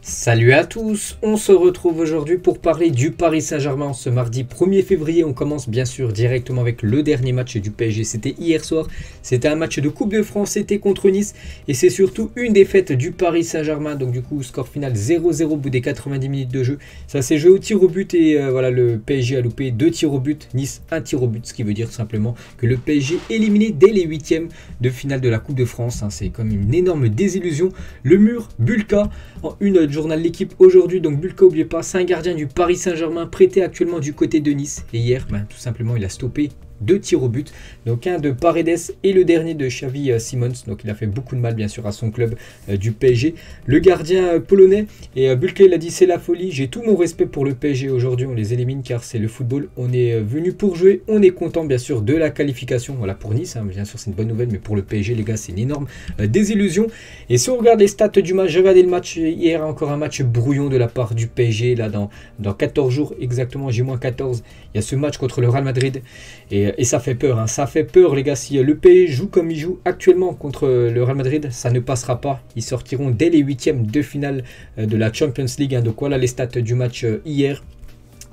Salut à tous, on se retrouve aujourd'hui pour parler du Paris Saint-Germain ce mardi 1er février. On commence bien sûr directement avec le dernier match du PSG, c'était hier soir. C'était un match de Coupe de France, c'était contre Nice et c'est surtout une défaite du Paris Saint-Germain. Donc du coup, score final 0-0 au bout des 90 minutes de jeu. Ça s'est joué au tir au but et voilà, le PSG a loupé 2 tirs au but, Nice 1 tir au but. Ce qui veut dire tout simplement que le PSG est éliminé dès les huitièmes de finale de la Coupe de France. C'est comme une énorme désillusion. Le mur, Bulka, en une journal L'équipe aujourd'hui, donc Bulka, n'oubliez pas, c'est un gardien du Paris Saint-Germain prêté actuellement du côté de Nice. Et hier, tout simplement, il a stoppé 2 tirs au but, donc un de Paredes et le dernier de Xavi Simons. Donc il a fait beaucoup de mal bien sûr à son club du PSG, le gardien polonais. Et Bulka, il a dit: c'est la folie, j'ai tout mon respect pour le PSG aujourd'hui, on les élimine car c'est le football, on est venu pour jouer, on est content bien sûr de la qualification. Voilà pour Nice, bien sûr c'est une bonne nouvelle, mais pour le PSG les gars c'est une énorme désillusion. Et si on regarde les stats du match, j'ai regardé le match hier, encore un match brouillon de la part du PSG, là dans 14 jours exactement, J-14, il y a ce match contre le Real Madrid. Et ça fait peur, ça fait peur les gars. Si le PSG joue comme il joue actuellement contre le Real Madrid, ça ne passera pas. Ils sortiront dès les huitièmes de finale de la Champions League. Donc voilà les stats du match hier.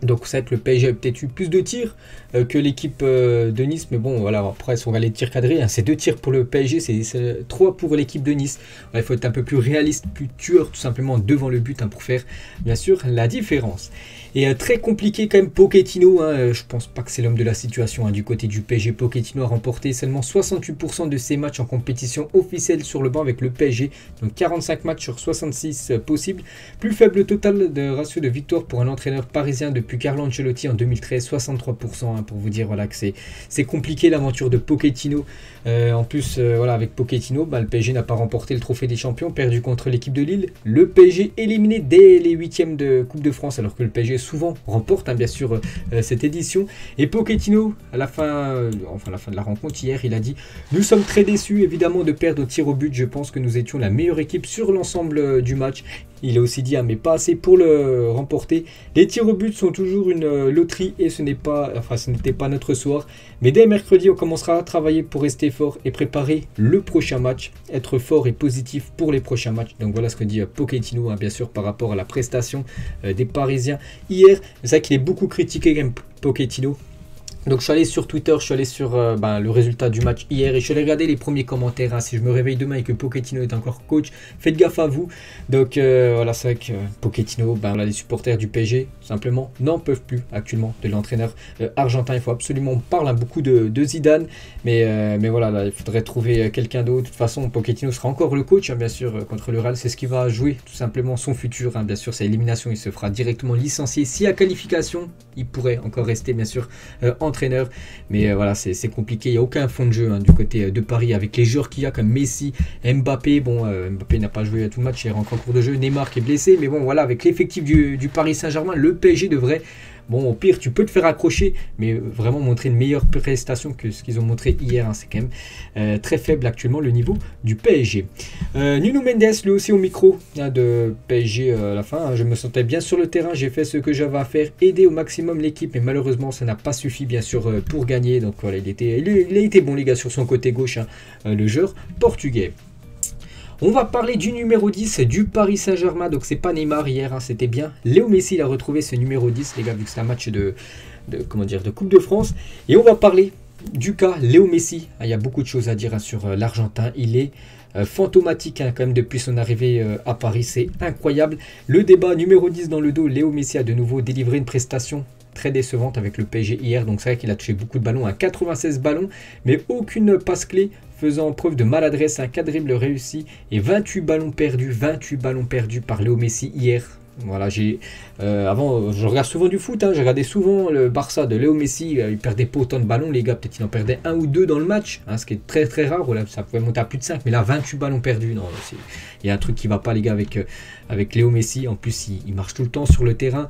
Donc c'est vrai que le PSG a peut-être eu plus de tirs que l'équipe de Nice. Mais bon, voilà, après si on regarde les tirs cadrés, c'est 2 tirs pour le PSG, c'est 3 pour l'équipe de Nice. Il faut être un peu plus réaliste, plus tueur tout simplement devant le but pour faire bien sûr la différence. Et très compliqué quand même Pochettino, je pense pas que c'est l'homme de la situation du côté du PSG. Pochettino a remporté seulement 68% de ses matchs en compétition officielle sur le banc avec le PSG. Donc 45 matchs sur 66 possibles. Plus faible total de ratio de victoire pour un entraîneur parisien depuis Carlo Ancelotti en 2013, 63%. Pour vous dire voilà, que c'est compliqué l'aventure de Pochettino. En plus, voilà, avec Pochettino, le PSG n'a pas remporté le trophée des champions, perdu contre l'équipe de Lille. Le PSG éliminé dès les huitièmes de Coupe de France, alors que le PSG souvent remporte bien sûr cette édition. Et Pochettino, à la fin de la rencontre hier, il a dit: nous sommes très déçus évidemment de perdre au tir au but, je pense que nous étions la meilleure équipe sur l'ensemble du match. Il a aussi dit mais pas assez pour le remporter. Les tirs au but sont toujours une loterie et ce n'était pas notre soir. Mais dès mercredi, on commencera à travailler pour rester fort et préparer le prochain match. Être fort et positif pour les prochains matchs. Donc voilà ce que dit Pochettino, bien sûr, par rapport à la prestation des Parisiens hier. C'est vrai qu'il est beaucoup critiqué quand même, Pochettino. Donc je suis allé sur Twitter, je suis allé sur le résultat du match hier et je suis allé regarder les premiers commentaires. Si je me réveille demain et que Pochettino est encore coach, faites gaffe à vous. Donc voilà, c'est vrai que Pochettino, les supporters du PSG simplement n'en peuvent plus actuellement de l'entraîneur argentin. Il faut absolument, on parle beaucoup de Zidane, mais voilà, là, il faudrait trouver quelqu'un d'autre. De toute façon, Pochettino sera encore le coach, bien sûr, contre le Real. C'est ce qui va jouer tout simplement son futur. Bien sûr, c'est élimination, il se fera directement licencier. Si à qualification, il pourrait encore rester bien sûr entraîneur, mais voilà, c'est compliqué. Il n'y a aucun fond de jeu du côté de Paris avec les joueurs qu'il y a comme Messi, Mbappé. Bon, Mbappé n'a pas joué à tout le match, il est encore en cours de jeu. Neymar qui est blessé, mais bon, voilà, avec l'effectif du Paris Saint-Germain, le PSG devrait, bon, au pire, tu peux te faire accrocher, mais vraiment montrer une meilleure prestation que ce qu'ils ont montré hier. C'est quand même très faible actuellement le niveau du PSG. Nuno Mendes, lui aussi au micro de PSG à la fin. Je me sentais bien sur le terrain, j'ai fait ce que j'avais à faire, aider au maximum l'équipe, mais malheureusement, ça n'a pas suffi bien sûr pour gagner. Donc voilà, il a été bon les gars sur son côté gauche, le joueur portugais. On va parler du numéro 10 du Paris Saint-Germain. Donc c'est pas Neymar hier, c'était bien Léo Messi. Il a retrouvé ce numéro 10 les gars, vu que c'est un match de Coupe de France. Et on va parler du cas Léo Messi. Il y a beaucoup de choses à dire sur l'Argentin. Il est fantomatique quand même depuis son arrivée à Paris. C'est incroyable. Le débat numéro 10 dans le dos. Léo Messi a de nouveau délivré une prestation très décevante avec le PSG hier. Donc c'est vrai qu'il a touché beaucoup de ballons, 96 ballons, mais aucune passe clé, faisant preuve de maladresse, 4 dribbles réussis et 28 ballons perdus par Léo Messi hier. Voilà, avant, je regarde souvent du foot, j'ai regardé souvent le Barça de Léo Messi, il perdait pas autant de ballons les gars, peut-être il en perdait 1 ou 2 dans le match, ce qui est très très rare. Voilà, ça pouvait monter à plus de 5, mais là 28 ballons perdus, non, il y a un truc qui va pas les gars avec Léo Messi. En plus il marche tout le temps sur le terrain.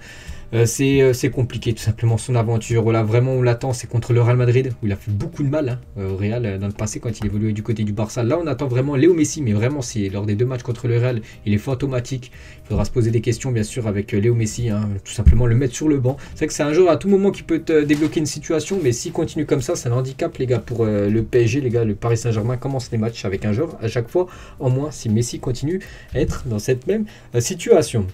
C'est compliqué tout simplement son aventure. Voilà, vraiment on l'attend, c'est contre le Real Madrid où il a fait beaucoup de mal au Real dans le passé quand il évoluait du côté du Barça. Là on attend vraiment Léo Messi, mais vraiment c'est lors des 2 matchs contre le Real, il est fantomatique. Il faudra se poser des questions bien sûr avec Léo Messi, tout simplement le mettre sur le banc. C'est vrai que c'est un joueur à tout moment qui peut te débloquer une situation, mais s'il continue comme ça, c'est un handicap les gars pour le PSG, les gars. Le Paris Saint-Germain commence les matchs avec un joueur à chaque fois en moins si Messi continue à être dans cette même situation.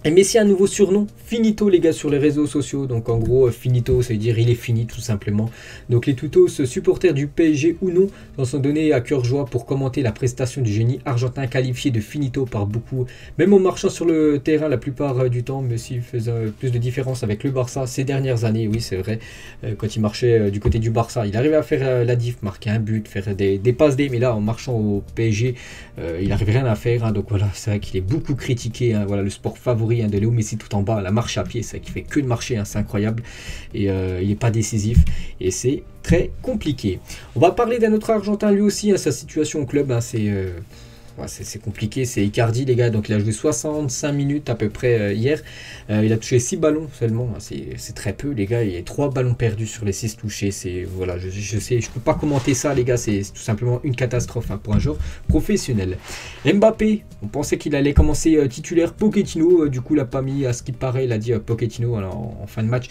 Et Messi a un nouveau surnom, Finito les gars sur les réseaux sociaux. Donc en gros Finito, ça veut dire il est fini tout simplement. Donc les tutos supporters du PSG ou non s'en sont donnés à cœur joie pour commenter la prestation du génie argentin qualifié de Finito par beaucoup. Même en marchant sur le terrain la plupart du temps, Messi faisait plus de différence avec le Barça ces dernières années. Oui c'est vrai, quand il marchait du côté du Barça, il arrivait à faire la diff, marquer un but, faire des passes D. Mais là en marchant au PSG, il n'arrivait rien à faire. Donc voilà, c'est vrai qu'il est beaucoup critiqué. Voilà le sport favori de Léo Messi tout en bas, la marche à pied, c'est qui fait que de marcher, c'est incroyable. Et il n'est pas décisif et c'est très compliqué. On va parler d'un autre Argentin lui aussi, sa situation au club, c'est compliqué, c'est Icardi les gars. Donc il a joué 65 minutes à peu près hier, il a touché 6 ballons seulement, c'est très peu les gars. Il y a 3 ballons perdus sur les 6 touchés. Voilà, je sais, je peux pas commenter ça les gars, c'est tout simplement une catastrophe pour un joueur professionnel. Mbappé, on pensait qu'il allait commencer titulaire. Pochettino du coup l'a pas mis, à ce qui paraît. Il a dit Pochettino en fin de match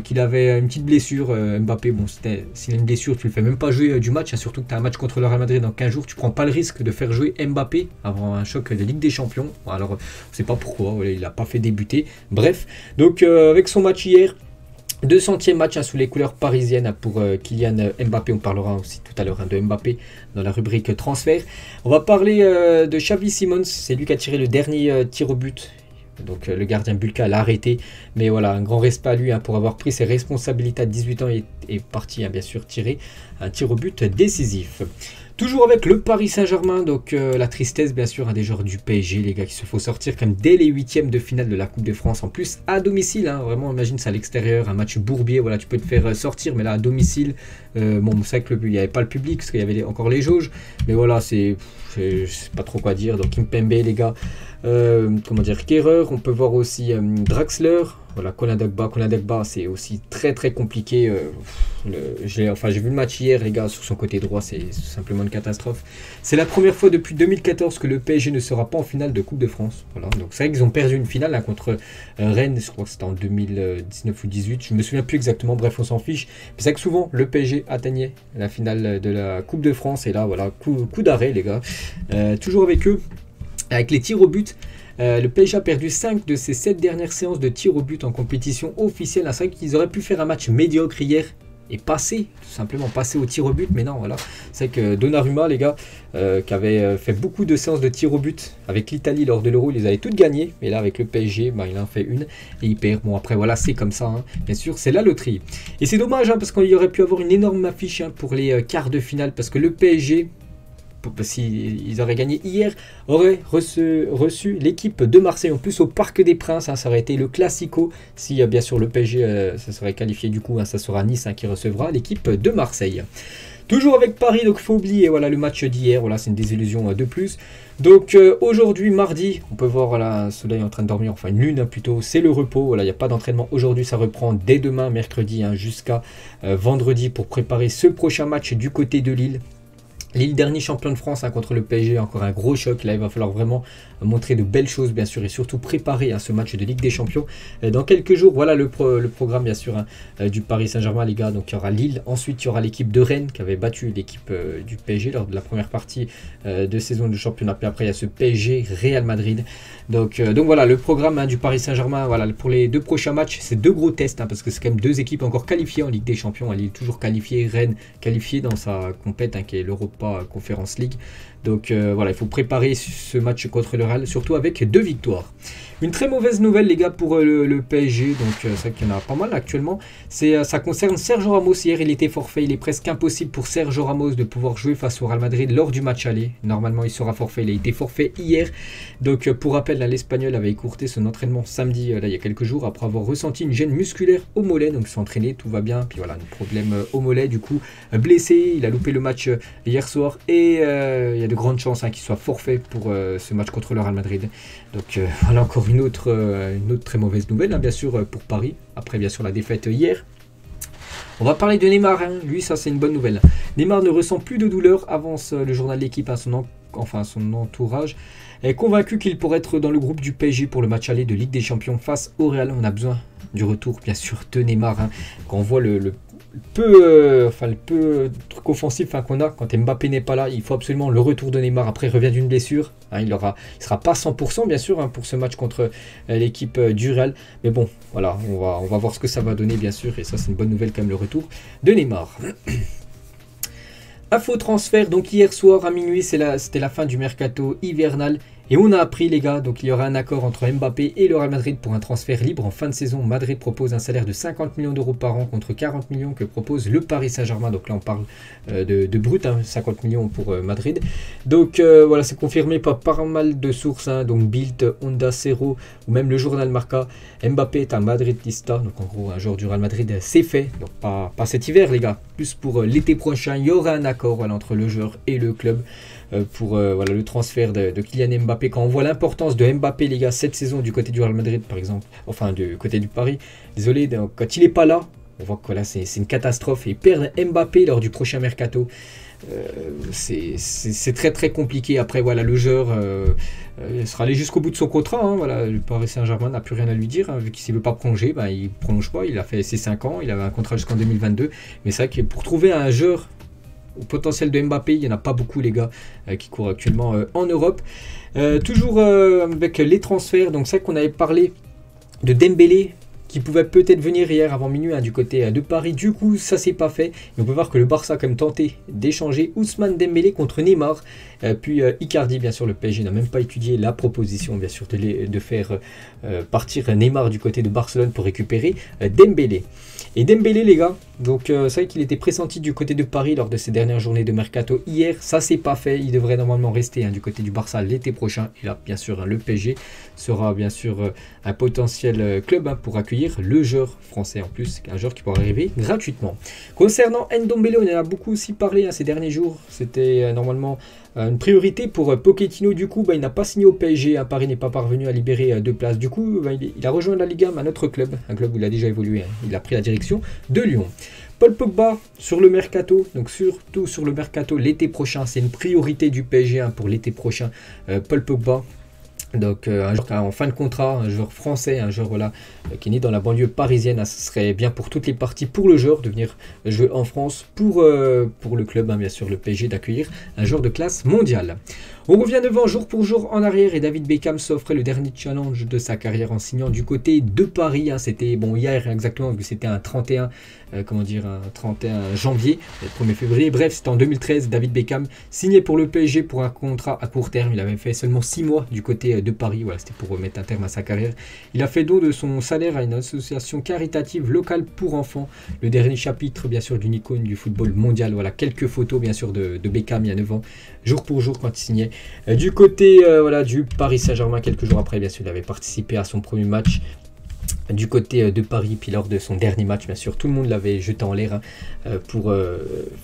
qu'il avait une petite blessure. Mbappé, bon, s'il a une blessure tu le fais même pas jouer du match, surtout que tu as un match contre le Real Madrid dans 15 jours, tu prends pas le risque de faire jouer Mbappé avant un choc de Ligue des Champions. Alors on ne sait pas pourquoi, il n'a pas fait débuter. Bref, donc avec son match hier, 200e match sous les couleurs parisiennes pour Kylian Mbappé. On parlera aussi tout à l'heure de Mbappé dans la rubrique transfert. On va parler de Xavi Simons, c'est lui qui a tiré le dernier tir au but. Donc le gardien Bulka l'a arrêté, mais voilà, un grand respect à lui pour avoir pris ses responsabilités à 18 ans et est parti bien sûr tirer un tir au but décisif. Toujours avec le Paris Saint-Germain, donc la tristesse bien sûr des joueurs du PSG, les gars, qui se faut sortir quand même dès les 8e de finale de la Coupe de France, en plus à domicile, vraiment imagine ça à l'extérieur, un match bourbier, voilà, tu peux te faire sortir, mais là à domicile, bon c'est vrai qu'il n'y avait pas le public, parce qu'il y avait encore les jauges, mais voilà, je sais pas trop quoi dire. Donc Kimpembe les gars, comment dire, Kehrer, on peut voir aussi Draxler, voilà, Colin Dagba c'est aussi très très compliqué. J'ai vu le match hier les gars, sur son côté droit c'est simplement une catastrophe. C'est la première fois depuis 2014 que le PSG ne sera pas en finale de Coupe de France. Voilà, donc c'est vrai qu'ils ont perdu une finale contre Rennes, je crois que c'était en 2019 ou 2018, je me souviens plus exactement, bref on s'en fiche. C'est vrai que souvent le PSG atteignait la finale de la Coupe de France et là voilà, coup d'arrêt les gars. Toujours avec eux, avec les tirs au but. Le PSG a perdu 5 de ses 7 dernières séances de tirs au but en compétition officielle. C'est vrai qu'ils auraient pu faire un match médiocre hier et passer, tout simplement passer au tir au but, mais non, voilà. C'est vrai que Donnarumma, les gars, qui avait fait beaucoup de séances de tir au but avec l'Italie lors de l'Euro, ils les avaient toutes gagnées, mais là avec le PSG, il en fait une et il perd. Bon après voilà, c'est comme ça, bien sûr, c'est la loterie. Et c'est dommage, parce qu'il y aurait pu avoir une énorme affiche pour les quarts de finale, parce que le PSG, s'ils auraient gagné hier, aurait reçu l'équipe de Marseille, en plus au Parc des Princes, ça aurait été le Classico. Si bien sûr le PSG ça serait qualifié, du coup ça sera Nice qui recevra l'équipe de Marseille. Toujours avec Paris, donc il faut oublier voilà, le match d'hier, voilà, c'est une désillusion de plus. Donc aujourd'hui, mardi, on peut voir voilà, un soleil en train de dormir, enfin une lune plutôt, c'est le repos, voilà, il n'y a pas d'entraînement aujourd'hui, ça reprend dès demain, mercredi, jusqu'à vendredi pour préparer ce prochain match du côté de Lille. Lille, dernier champion de France contre le PSG, encore un gros choc. Là, il va falloir vraiment montrer de belles choses, bien sûr, et surtout préparer ce match de Ligue des Champions. Dans quelques jours, voilà le programme, bien sûr, du Paris Saint-Germain, les gars. Donc, il y aura Lille. Ensuite, il y aura l'équipe de Rennes qui avait battu l'équipe du PSG lors de la première partie de saison du championnat. Puis après, il y a ce PSG Real Madrid. Donc voilà, le programme du Paris Saint-Germain, voilà, pour les 2 prochains matchs, c'est 2 gros tests, parce que c'est quand même 2 équipes encore qualifiées en Ligue des Champions. Lille toujours qualifiée, Rennes qualifiée dans sa compète, qui est l'Europa Conference League. Donc voilà, il faut préparer ce match contre le Real, surtout avec 2 victoires. Une très mauvaise nouvelle, les gars, pour le PSG, donc c'est vrai qu'il y en a pas mal actuellement. Ça concerne Sergio Ramos. Hier, il était forfait. Il est presque impossible pour Sergio Ramos de pouvoir jouer face au Real Madrid lors du match aller. Normalement, il sera forfait. Il a été forfait hier. Donc, pour rappel, l'Espagnol avait écourté son entraînement samedi, il y a quelques jours, après avoir ressenti une gêne musculaire au mollet. Donc, s'est entraîné, tout va bien. Puis voilà, un problème au mollet, du coup, blessé. Il a loupé le match hier soir. Et il y a a de grandes chances qu'il soit forfait pour ce match contre le Real Madrid. Donc voilà encore une autre très mauvaise nouvelle, bien sûr, pour Paris. Après, bien sûr, la défaite hier. On va parler de Neymar, lui ça c'est une bonne nouvelle. Neymar ne ressent plus de douleur, avance le journal de l'équipe, son entourage est convaincu qu'il pourrait être dans le groupe du PSG pour le match aller de Ligue des Champions face au Real. On a besoin du retour bien sûr de Neymar. Quand on voit le peu truc offensif qu'on a quand Mbappé n'est pas là, il faut absolument le retour de Neymar. Après il revient d'une blessure, il sera pas 100% bien sûr pour ce match contre l'équipe du Real, mais bon voilà, on va voir ce que ça va donner bien sûr, et ça c'est une bonne nouvelle quand même, le retour de Neymar. Info transfert, donc hier soir à minuit c'était la fin du mercato hivernal. Et on a appris les gars, donc il y aura un accord entre Mbappé et le Real Madrid pour un transfert libre en fin de saison. Madrid propose un salaire de 50 millions d'euros par an contre 40 millions que propose le Paris Saint-Germain. Donc là on parle de brut, 50 millions pour Madrid. Donc voilà, c'est confirmé par pas mal de sources, donc Bild, Onda Cero ou même le journal Marca. Mbappé est un madridista, donc en gros un joueur du Real Madrid, c'est fait. Donc pas cet hiver les gars, plus pour l'été prochain, il y aura un accord entre le joueur et le club. Pour le transfert de Kylian Mbappé. Quand on voit l'importance de Mbappé les gars cette saison du côté du Real Madrid par exemple, enfin du côté du Paris, désolé, donc, quand il n'est pas là, on voit que là c'est une catastrophe, et perdre Mbappé lors du prochain mercato, c'est très très compliqué. Après voilà, le joueur sera allé jusqu'au bout de son contrat, voilà, le Paris Saint-Germain n'a plus rien à lui dire, vu qu'il ne veut pas prolonger, il ne prolonge pas, il a fait ses 5 ans, il avait un contrat jusqu'en 2022, mais c'est vrai que pour trouver un joueur au potentiel de Mbappé, il n'y en a pas beaucoup les gars qui courent actuellement en Europe. Toujours avec les transferts, donc c'est vrai qu'on avait parlé de Dembélé qui pouvait peut-être venir hier avant minuit du côté de Paris. Du coup, ça s'est pas fait. Et on peut voir que le Barça a quand même tenté d'échanger Ousmane Dembélé contre Neymar. Puis Icardi, bien sûr, le PSG n'a même pas étudié la proposition, bien sûr, de faire partir Neymar du côté de Barcelone pour récupérer Dembélé. Et Dembélé, les gars, donc c'est vrai qu'il était pressenti du côté de Paris lors de ces dernières journées de mercato hier. Ça, c'est pas fait. Il devrait normalement rester du côté du Barça l'été prochain. Et là, bien sûr, le PSG sera bien sûr un potentiel club pour accueillir le joueur français en plus, un joueur qui pourra arriver gratuitement. Concernant Ndombele, on en a beaucoup aussi parlé ces derniers jours. C'était normalement une priorité pour Pochettino. Du coup, il n'a pas signé au PSG. Paris n'est pas parvenu à libérer 2 places. Du coup, il a rejoint la Liga, un autre club, un club où il a déjà évolué. Il a pris la direction de Lyon. Paul Pogba sur le mercato, donc surtout sur le mercato l'été prochain, c'est une priorité du PSG pour l'été prochain. Paul Pogba, donc un joueur en fin de contrat, un joueur français, un joueur qui est né dans la banlieue parisienne, ce serait bien pour toutes les parties, pour le joueur de venir jouer en France, pour le club, bien sûr le PSG, d'accueillir un joueur de classe mondiale. On revient devant jour pour jour en arrière, et David Beckham s'offrait le dernier challenge de sa carrière en signant du côté de Paris. C'était hier exactement, vu que c'était un 31 janvier, le 1er février. Bref, c'était en 2013, David Beckham signé pour le PSG pour un contrat à court terme. Il avait fait seulement 6 mois du côté de Paris. Voilà, c'était pour mettre un terme à sa carrière. Il a fait don de son salaire à une association caritative locale pour enfants. Le dernier chapitre, bien sûr, d'une icône du football mondial. Voilà, quelques photos, bien sûr, de Beckham il y a 9 ans, jour pour jour quand il signait. Du côté du Paris Saint-Germain, quelques jours après, bien sûr, il avait participé à son premier match du côté de Paris, puis lors de son dernier match, bien sûr, tout le monde l'avait jeté en l'air pour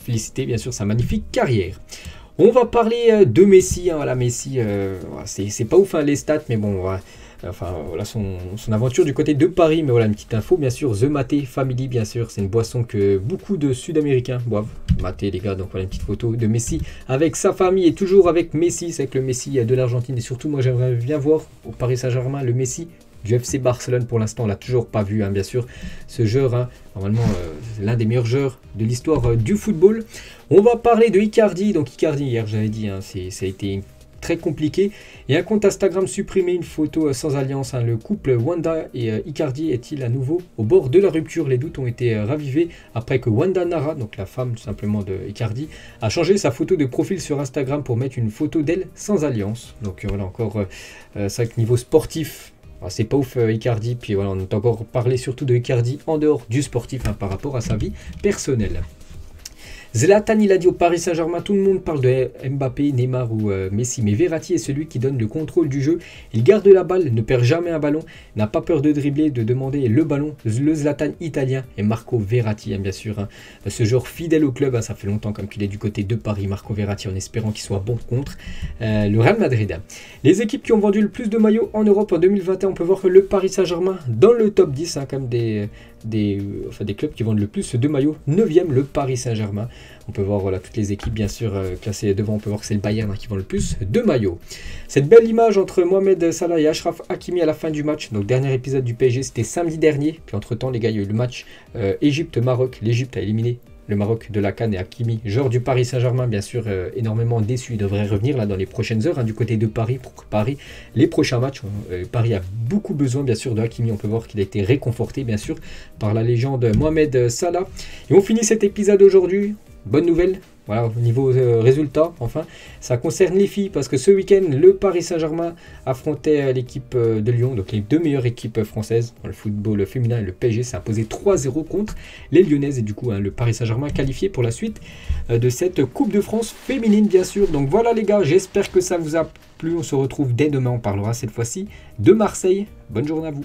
féliciter, bien sûr, sa magnifique carrière. On va parler de Messi, Messi, c'est pas ouf les stats, mais bon, voilà son aventure du côté de Paris. Mais voilà, une petite info, bien sûr, The Maté Family, bien sûr, c'est une boisson que beaucoup de Sud-Américains boivent. Maté, les gars, donc voilà une petite photo de Messi avec sa famille, et toujours avec Messi, c'est que le Messi de l'Argentine, et surtout, moi, j'aimerais bien voir au Paris Saint-Germain le Messi du FC Barcelone. Pour l'instant, on l'a toujours pas vu, bien sûr, ce joueur, normalement, l'un des meilleurs joueurs de l'histoire du football. On va parler de Icardi. Donc Icardi, hier, j'avais dit, ça a été très compliqué. Et un compte Instagram supprimé, une photo sans alliance. Le couple Wanda et Icardi est-il à nouveau au bord de la rupture? Les doutes ont été ravivés après que Wanda Nara, donc la femme tout simplement de Icardi, a changé sa photo de profil sur Instagram pour mettre une photo d'elle sans alliance. Donc voilà, encore ça, niveau sportif, c'est pas ouf Icardi. Puis voilà, on a encore parlé surtout de Icardi en dehors du sportif, par rapport à sa vie personnelle. Zlatan, il a dit au Paris Saint-Germain, tout le monde parle de Mbappé, Neymar ou Messi, mais Verratti est celui qui donne le contrôle du jeu. Il garde la balle, ne perd jamais un ballon, n'a pas peur de dribbler, de demander le ballon. Le Zlatan italien et Marco Verratti, bien sûr. Ce joueur fidèle au club, ça fait longtemps comme qu'il est du côté de Paris, Marco Verratti, en espérant qu'il soit bon contre le Real Madrid. Les équipes qui ont vendu le plus de maillots en Europe en 2021, on peut voir que le Paris Saint-Germain dans le top 10, comme des clubs qui vendent le plus de maillots. 9e, le Paris Saint-Germain. On peut voir voilà, toutes les équipes bien sûr classées devant. On peut voir que c'est le Bayern qui vend le plus de maillots. Cette belle image entre Mohamed Salah et Achraf Hakimi à la fin du match. Donc dernier épisode du PSG, c'était samedi dernier. Puis entre temps les gars, il y a eu le match Égypte-Maroc. L'Égypte a éliminé le Maroc de la CAN et Hakimi, joueur du Paris Saint-Germain, bien sûr, énormément déçu. Il devrait revenir là dans les prochaines heures du côté de Paris pour Paris les prochains matchs. Paris a beaucoup besoin, bien sûr, de Hakimi. On peut voir qu'il a été réconforté, bien sûr, par la légende Mohamed Salah. Et on finit cet épisode aujourd'hui. Bonne nouvelle. Voilà, au niveau résultat, enfin, ça concerne les filles parce que ce week-end, le Paris Saint-Germain affrontait l'équipe de Lyon, donc les deux meilleures équipes françaises dans le football féminin, et le PSG s'est imposé 3-0 contre les Lyonnaises et du coup, le Paris Saint-Germain qualifié pour la suite de cette Coupe de France féminine, bien sûr. Donc voilà les gars, j'espère que ça vous a plu. On se retrouve dès demain, on parlera cette fois-ci de Marseille. Bonne journée à vous.